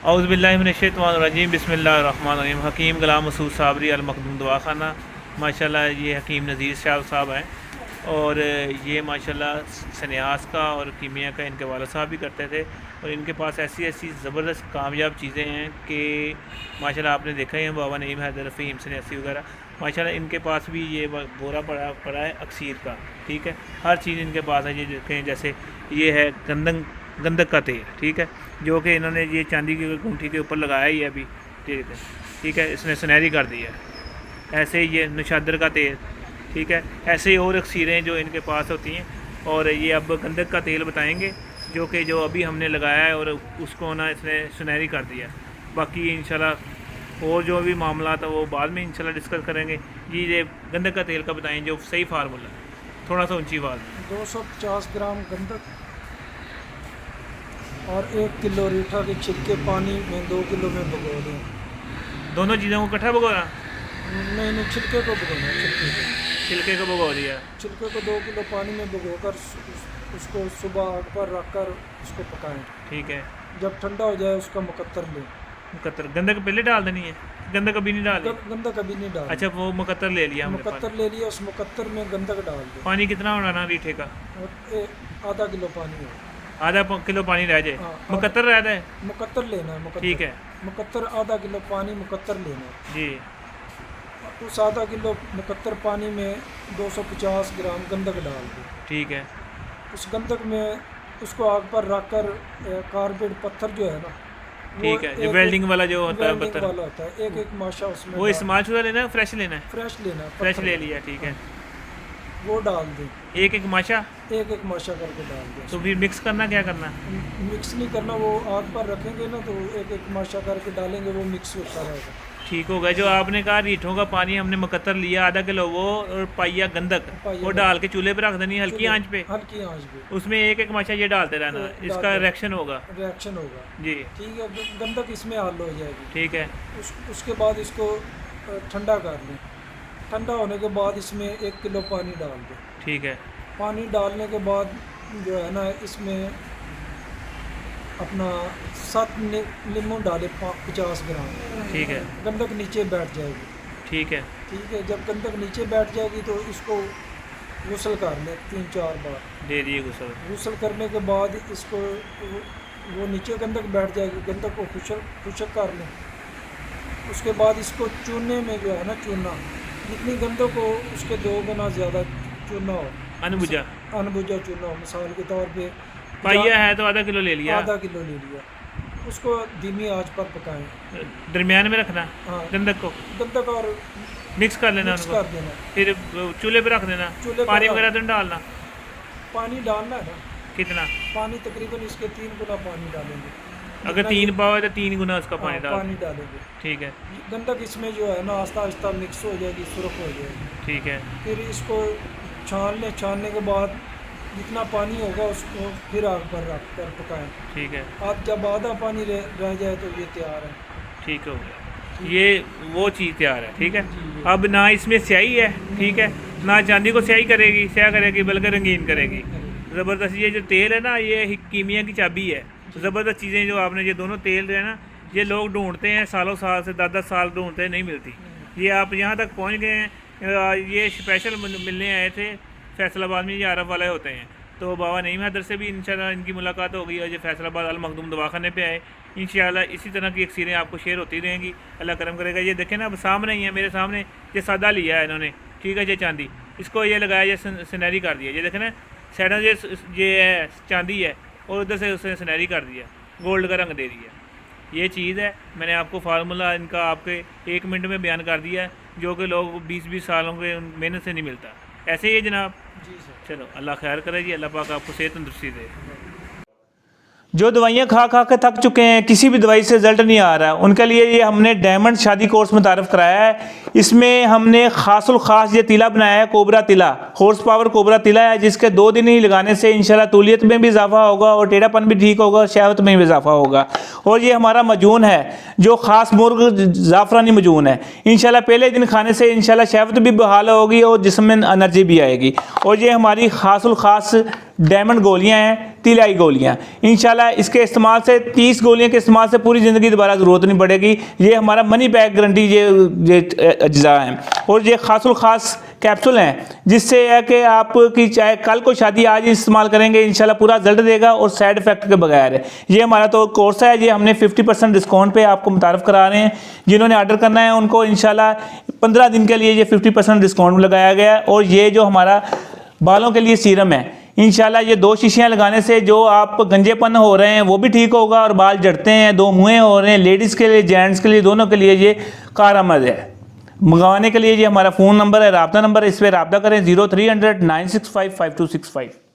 औज़ुबिल्लाहिमिनश्शैतानिर्रजीम बिस्मिल्लाहिर्रहमानिर्रहीम। हकीम गुलाम मसूद साबरी अल मखदूम दवाखाना। माशाल्लाह ये हकीम नज़ीर साहब हैं और ये माशाल्लाह सन्यास का और कीमिया का इनके वालिद साहब भी करते थे और इनके पास ऐसी ऐसी ज़बरदस्त कामयाब चीज़ें हैं कि माशाल्लाह आपने देखा ही है बाबा नईम हैदर फ़हीम सन्यासी वगैरह। माशाल्लाह इनके पास भी ये बोरा पड़ा है अक्सीर का, ठीक है। हर चीज़ इनके पास है। ये देखें, जैसे ये है गंधक का तेल, ठीक है, जो कि इन्होंने ये चांदी की अंगूठी के ऊपर लगाया ही है अभी, ठीक है, इसने सुनहरी कर दी है। ऐसे ही ये नशादर का तेल, ठीक है, ऐसे ही और अक्सीरें जो इनके पास होती हैं। और ये अब गंधक का तेल बताएंगे जो अभी हमने लगाया है और उसको ना इसने सुनहरी कर दिया। बाकी इंशाल्लाह और जो भी मामला था वो बाद में इंशाल्लाह डिस्कस करेंगे। ये गंधक का तेल का बताएं जो सही फार्मूला, थोड़ा सा ऊंची आवाज़। 250 ग्राम गंधक और 1 किलो रीठा के छिलके पानी में 2 किलो में भिगो दें। दोनों चीज़ों को इकट्ठा भिगोना? नहीं, छिलके को भिगोना। छिलके को भिगो दिया। छिलके को 2 किलो पानी में भिगोकर उसको सुबह आग पर रखकर उसको पकाएं, ठीक है। जब ठंडा हो जाए उसका मुकत्तर लें। मुकत्तर गंधक पहले डाल देनी है? गंधक अभी नहीं डाली? गंधक अभी नहीं डाल। अच्छा, वो मुकत्तर ले लिया हमने। मुकत्तर ले लिया, उस मुकत्तर में गंधक डाल दें। पानी कितना होना ना रीठे का? आधा किलो पानी हो। आधा किलो पानी रह जाए? मुकत्तर रह जाए? मुकत्तर लेना है, मुकत्तर, ठीक है। मुकत्तर आधा किलो पानी मुकत्तर लेना है जी। उस आधा किलो मुकत्तर पानी में 250 ग्राम गंधक डाल दें, ठीक है। उस गंधक में उसको आग पर रखकर कारपेट पत्थर जो है ना, ठीक है, जो वेल्डिंग वाला जो होता है पत्थर वाला होता है, एक माशा उसमें वो इस्तेमाल शुदा लेना है, फ्रेश लेना है? फ्रेश लेना है, फ्रेश ले लिया, ठीक है। वो डाल दें, एक माशा? एक माशा करके डाल दें। तो फिर मिक्स करना, क्या करना? मिक्स नहीं करना, वो आग पर रखेंगे ना तो एक माशा करके डालेंगे, वो मिक्स होता रहेगा। ठीक होगा। जो आपने कहा रीठों का पानी हमने मुकत्तर लिया आधा किलो, वो और पाइया गंधक वो डाल के चूल्हे पे रख देनी, हल्की आंच पे। हल्की आंच पे उसमें एक माशा ये डालते रहना, इसका रिएक्शन होगा जी, ठीक है। गंधक इसमें हल हो जाएगी, ठीक है। उसके बाद इसको ठंडा कर लें। ठंडा होने के बाद इसमें 1 किलो पानी डाल दें, ठीक है। पानी डालने के बाद जो है ना, इसमें अपना 7 नींबू डाले 50 ग्राम, ठीक है। गंधक नीचे बैठ जाएगी, ठीक है, ठीक है। जब गंधक नीचे बैठ जाएगी तो इसको गुसल कर लें 3-4 बार, दे दिए गुसल। गुसल करने के बाद इसको वो नीचे गंधक बैठ जाएगी, गंधक को खुशक कर लें। उसके बाद इसको चूने में जो है ना, चूना जितनी गंधक हो उसके 2 गुना ज़्यादा चूना हो, अनबुझा चूना हो। मिसाल के तौर पे पाइया है तो आधा किलो ले लिया, आधा किलो ले लिया, उसको धीमी आंच पर पकाएं, दरमियान में रखना। हाँ, गंधक और मिक्स कर लेना, मिक्स कर देना, फिर चूल्हे पे रख देना। पानी वगैरह तो नहीं डालना? पानी डालना है ना। कितना पानी? तकरीबन इसके 3 गुना पानी डालेंगे। अगर 3 पाव है तो 3 गुना उसका पानी डालेंगे, ठीक है। गंधक इसमें जो है ना आस्ता आस्ता मिक्स हो जाएगी, सुरख हो जाएगी, ठीक है। फिर इसको छान लें। छानने के बाद जितना पानी होगा उसको फिर आग पर रख कर पकाएं, ठीक है। अब जब आधा पानी रह जाए तो ये तैयार है, ठीक हो गया। ये वो चीज़ तैयार है, ठीक है। अब ना इसमें स्याही है, ठीक है, ना चांदी को स्याही करेगी बल्कि रंगीन करेगी। ज़बरदस्त ये जो तेल है ना, ये कीमिया की चाबी है। ज़बरदस्त चीज़ें जो आपने ये दोनों तेल है ना, ये लोग ढूंढते हैं सालों साल से, 10-10 साल ढूंढते हैं, नहीं मिलती। ये आप यहाँ तक पहुँच गए हैं। ये स्पेशल मिलने आए थे फैसलाबाद में, ये अरब वाले होते हैं। तो बाबा नईम हैदर से भी इंशाल्लाह इनकी मुलाकात हो गई और ये फैसलाबाद अल मखदूम दवाखाने पे आए। इंशाल्लाह इसी तरह की अक्सीरें आपको शेयर होती रहेंगी, अल्लाह करम करेगा। ये देखें ना, अब सामने ही है मेरे सामने, ये सादा लिया है इन्होंने, ठीक है। ये चांदी, इसको ये लगाया, ये सुनहरी कर दिया। ये देखें ना, साइडों ये है चांदी है और उधर से उसने सुनहरी कर दिया, गोल्ड का रंग दे दिया। ये चीज़ है, मैंने आपको फार्मूला इनका आपके 1 मिनट में बयान कर दिया है, जो कि लोग 20-20 सालों के मेहनत से नहीं मिलता। ऐसे ही है जनाब जी सर। चलो, अल्लाह खैर करे जी, अल्लाह पाक आपको सेहत तंदुरुस्ती दे। जो दवाइयाँ खा खा के थक चुके हैं, किसी भी दवाई से रिजल्ट नहीं आ रहा, उनके लिए ये हमने डायमंड शादी कोर्स मुतारफ़ कराया है। इसमें हमने खासुल खास ये तिला बनाया है, कोबरा तिला, हॉर्स पावर कोबरा तिला है, जिसके 2 दिन ही लगाने से इंशाल्लाह तूलियत में भी इजाफा होगा और टेढ़ापन भी ठीक होगा और शहवत में भी इजाफा होगा। और ये हमारा मजून है जो ख़ास मुर्ग ज़ाफ़रानी मजून है। इंशाल्लाह पहले दिन खाने से इंशाल्लाह शहवत भी बहाल होगी और जिस्म में एनर्जी भी आएगी। और ये हमारी ख़ासुल ख़ास डायमंड गोलियां हैं, तिलाई गोलियां। इंशाल्लाह इसके इस्तेमाल से 30 गोलियों के इस्तेमाल से पूरी ज़िंदगी दोबारा ज़रूरत नहीं पड़ेगी। ये हमारा मनी बैक गारंटी ये अज्जा हैं। और ये ख़ासुल ख़ास कैप्सूल हैं जिससे है कि आपकी चाहे कल को शादी आज ही इस्तेमाल करेंगे इंशाल्लाह पूरा रिजल्ट देगा और साइड इफेक्ट के बगैर है। ये हमारा तो कोर्स है, ये हमने 50% डिस्काउंट पे आपको मुतारफ़ करा रहे हैं। जिन्होंने ऑर्डर करना है उनको इंशाल्लाह 15 दिन के लिए ये 50% डिस्काउंट लगाया गया है। और ये जो हमारा बालों के लिए सीरम है, इंशाल्लाह ये 2 शीशियाँ लगाने से जो आप गंजेपन हो रहे हैं वो भी ठीक होगा और बाल झड़ते हैं, 2 मुँहें हो रहे हैं, लेडीज़ के लिए जेंट्स के लिए दोनों के लिए ये कारआमद है। मंगवाने के लिए ये हमारा फ़ोन नंबर है, राब्ता नंबर है, इस पर राब्ता करें 0300 965 5265।